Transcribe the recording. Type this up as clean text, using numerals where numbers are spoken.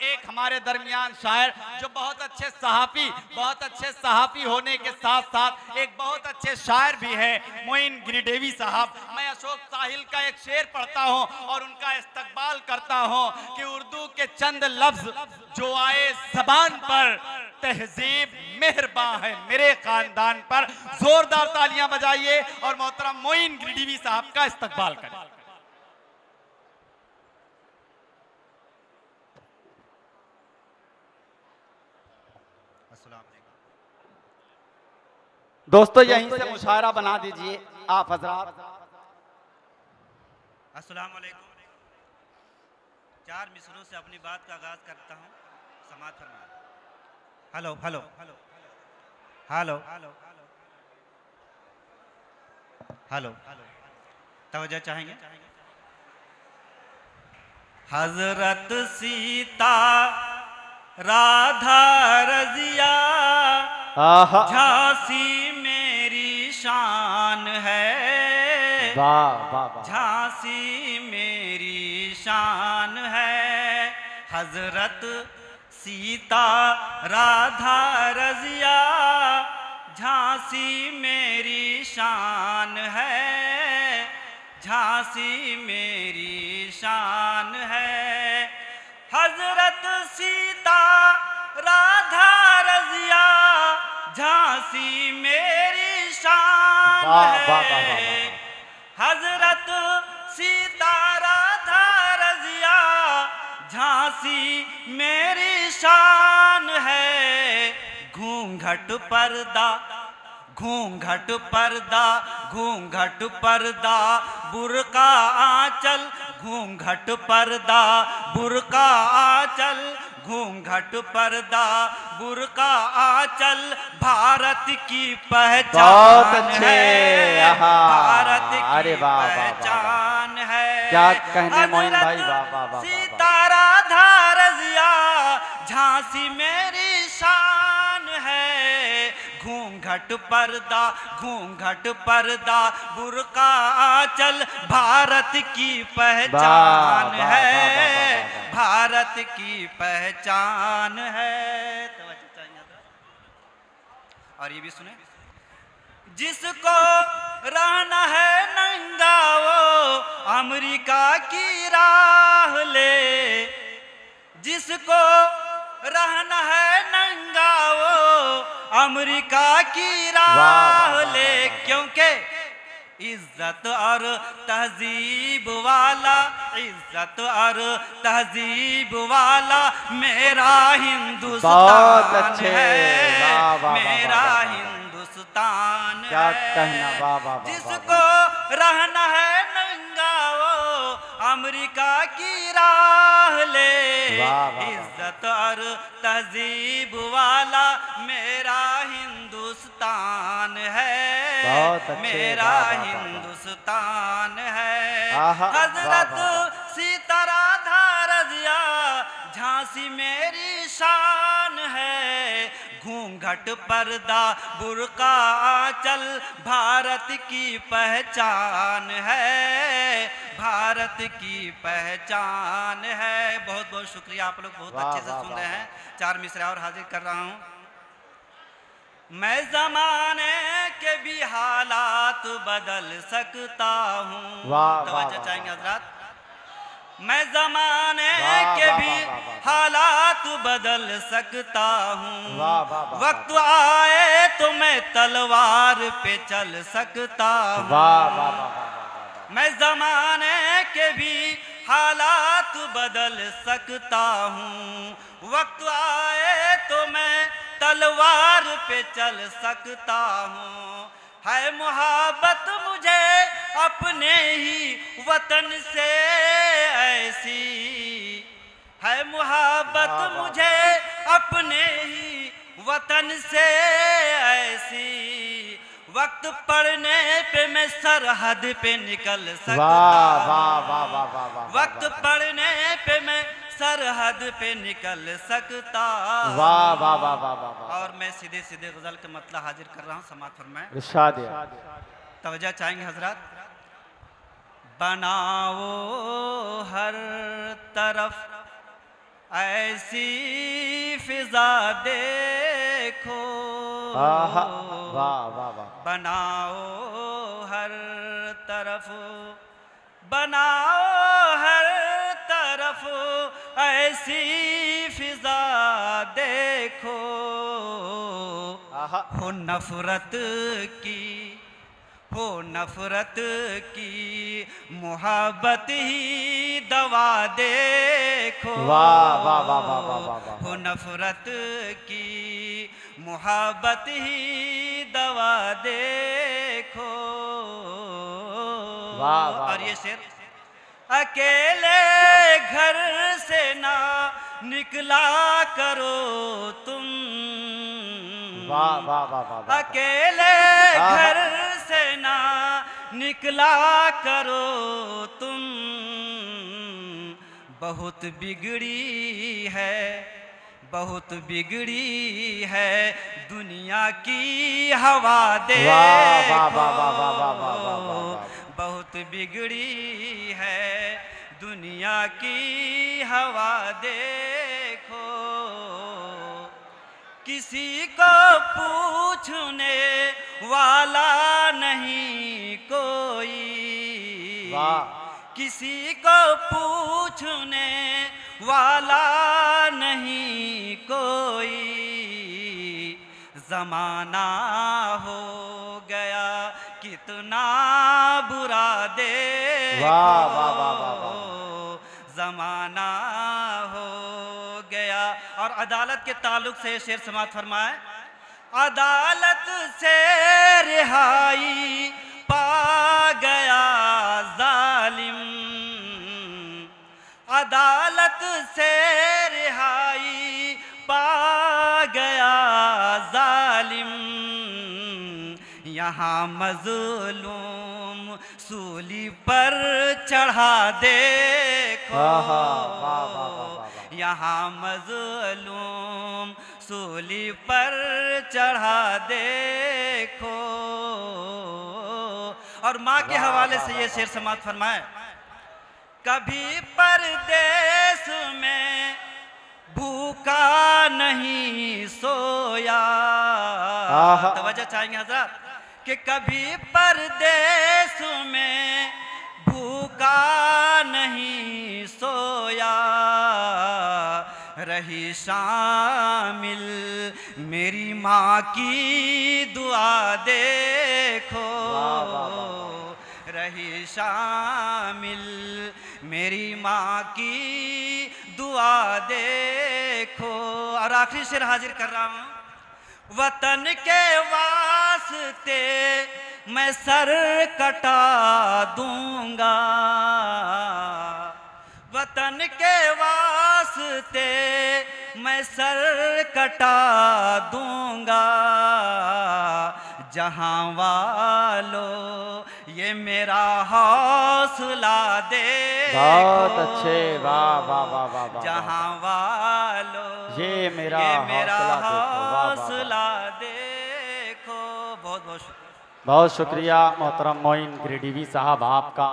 एक हमारे दरमियान शायर जो बहुत अच्छे सहाफ़ी होने के साथ साथ एक बहुत अच्छे शायर भी है, मोइन गिरिडेवी साहब। मैं अशोक साहिल का एक शेर पढ़ता हूँ और उनका इस्तकबाल करता हूँ कि उर्दू के चंद लफ्ज जो आए ज़बान पर, तहजीब मेहरबान है मेरे खानदान पर। जोरदार तालियां बजाइए और मोहतरम मोइन गिरिडेवी साहब का इस्तकबाल करें। दोस्तों यहीं से मुशायरा बना दीजिए आप हजरात। अस्सलाम वालेकुम। 4 मिसरों से अपनी बात का आगाज करता हूँ, समाअत फरमाएं। Hello hello hello hello hello hello, तवज्जो चाहेंगे। हजरत सीता राधा रजिया झांसी मेरी शान है, झांसी मेरी शान है। हजरत सीता राधा रजिया झांसी मेरी शान है, झांसी मेरी शान है। हजरत सीता राधा रजिया झांसी मेरी शान है। हजरत सीता राधा रजिया झांसी मेरी शान है। घूंघट पर्दा घूंघट पर्दा घूंघट पर्दा बुर्का आंचल, घूंघट पर्दा बुर्का आंचल, घूंघट पर्दा बुर्का आंचल भारत की पहचान है, भारत की पहचान है। क्या कहने मोइन भाई, सीता राधा रजिया झांसी मेरी शान है। घूंघट पर्दा बुर्का आंचल भारत की पहचान है, भारत की पहचान है। और ये भी सुने, जिसको रहना है नंगा वो अमेरिका की राह ले, जिसको रहना है नंगा वो अमेरिका की राह ले। क्योंकि इज्जत और तहजीब वाला, इज्जत और तहजीब वाला मेरा हिंदुस्तान है, मेरा हिंदुस्तान है। क्या कहना, जिसको रहना है नंगा वो अमेरिका की राह ले, इज्जत और तहजीब वाला मेरा हिंदुस्तान है, मेरा हिंदुस्तान है। हजरत सीता राधा रजिया झांसी मेरी शान है। घूंघट पर्दा बुर्का आंचल भारत की पहचान है, भारत की पहचान है। बहुत बहुत शुक्रिया, आप लोग बहुत अच्छे से सुन रहे हैं। 4 मिसरे और हाजिर कर रहा हूँ। मैं ज़माने के भी हालात बदल सकता हूँ। तवज्जो चाहेंगे हजरात। मैं ज़माने के भी हालात बदल सकता हूँ। वक्त आए तो मैं तलवार पे चल सकता हूँ। मैं ज़माने के भी हालात बदल सकता हूँ। वक्त आए तो मैं तलवार पे चल सकता हूँ। है मुहब्बत मुझे अपने ही वतन से ऐसी, है मुहब्बत मुझे अपने ही वतन से ऐसी। वक्त पड़ने पे मैं सरहद पे निकल सकता हूँ। वक्त पड़ने पे मैं सरहद पे निकल सकता। वाह वाह वाह वाह वाह। और मैं सीधे सीधे गजल के मतलब हाजिर कर रहा हूँ, समाअत फरमाएं। इरशाद। तवज्जो चाहेंगे हजरात। बनाओ हर तरफ ऐसी फिजा देखो, वाह वाह वाह, बनाओ हर तरफ, बनाओ हर तरफ ऐसी फिजा देखो, हो नफरत की, हो नफरत की मोहब्बत ही दवा देखो। वाह वाह वाह वाह वाह वाह, हो नफरत की मोहब्बत ही दवा देखो। वाह वाह। और ये शेर, अकेले घर से ना निकला करो तुम, वाह वाह वाह वाह, अकेले घर से ना निकला करो तुम, बहुत बिगड़ी है, बहुत बिगड़ी है दुनिया की हवा देखो, बहुत बिगड़ी है दुनिया की हवा देखो। किसी को पूछने वाला नहीं कोई, किसी को पूछने वाला नहीं कोई, ज़माना हो गया कितना बुरा देखो, ज़माना हो गया। और अदालत के ताल्लुक से शेर समात फरमाए, अदालत से रिहाई पा गया जालिम, अदालत से रिहाई पा गया जालिम, यहाँ मज़लूम सूली पर चढ़ा देखो, यहाँ मज़लूम सूली पर चढ़ा देखो। और माँ के हवाले से ये शेर समात फरमाए, कभी परदेस में भूखा नहीं सोया, तवज्जो चाहेंगे हज़रात, कि कभी परदेस में भूखा नहीं सोया, रही शामिल मेरी माँ की दुआ देखो, रही शामिल मेरी माँ की दुआ देखो। और आखिरी शेर हाजिर कर रहा हूँ, वतन के वास्ते मैं सर कटा दूंगा, वतन के वास्ते मैं सर कटा दूंगा, जहां वालों ये मेरा हौसला देखो, बहुत अच्छे, वाह वाह वाह वाह, जहां वालों ये मेरा हौसला देखो। बहुत बहुत बहुत शुक्रिया मोहतरम मोइन गिरिडीवी साहब आपका।